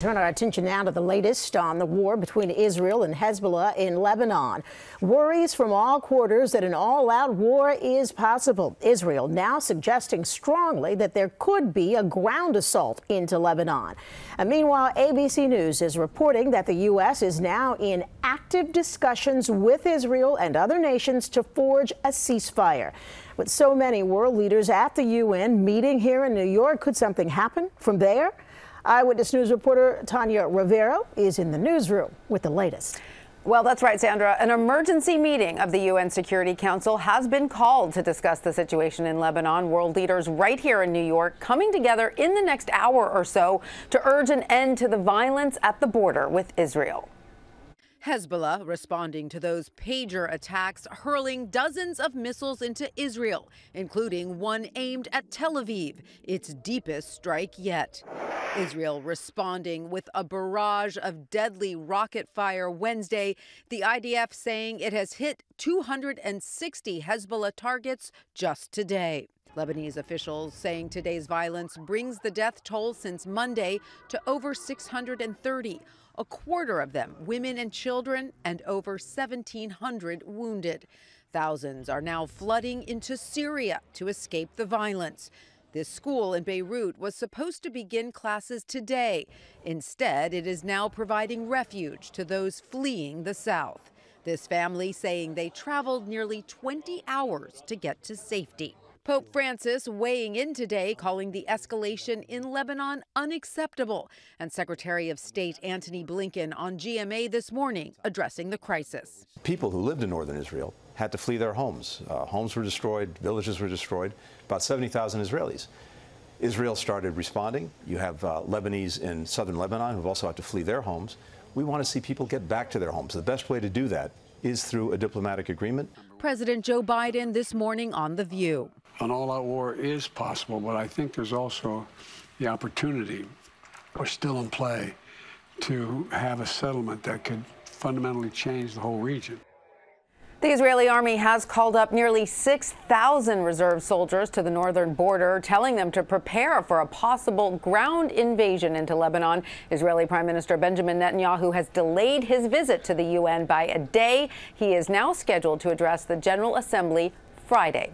Turn our attention now to the latest on the war between Israel and Hezbollah in Lebanon. Worries from all quarters that an all-out war is possible. Israel now suggesting strongly that there could be a ground assault into Lebanon. And meanwhile, ABC News is reporting that the U.S. is now in active discussions with Israel and other nations to forge a ceasefire. With so many world leaders at the UN meeting here in New York, could something happen from there? Eyewitness News reporter Tanya Rivero is in the newsroom with the latest. Well, that's right, Sandra. An emergency meeting of the UN Security Council has been called to discuss the situation in Lebanon. World leaders right here in New York coming together in the next hour or so to urge an end to the violence at the border with Israel. Hezbollah responding to those pager attacks, hurling dozens of missiles into Israel, including one aimed at Tel Aviv, its deepest strike yet. Israel responding with a barrage of deadly rocket fire Wednesday, the IDF saying it has hit 260 Hezbollah targets just today. Lebanese officials saying today's violence brings the death toll since Monday to over 630. A quarter of them women and children, and over 1,700 wounded. Thousands are now flooding into Syria to escape the violence. This school in Beirut was supposed to begin classes today. Instead, it is now providing refuge to those fleeing the south. This family saying they traveled nearly 20 hours to get to safety. Pope Francis weighing in today, calling the escalation in Lebanon unacceptable, and Secretary of State Antony Blinken on GMA this morning addressing the crisis. People who lived in northern Israel had to flee their homes. Homes were destroyed, villages were destroyed, about 70,000 Israelis. Israel started responding. You have Lebanese in southern Lebanon who've also had to flee their homes. We want to see people get back to their homes. The best way to do that is through a diplomatic agreement. President Joe Biden this morning on The View. An all-out war is possible, but I think there's also the opportunity, or still in play, to have a settlement that could fundamentally change the whole region. The Israeli army has called up nearly 6,000 reserve soldiers to the northern border, telling them to prepare for a possible ground invasion into Lebanon. Israeli Prime Minister Benjamin Netanyahu has delayed his visit to the UN by a day. He is now scheduled to address the General Assembly Friday.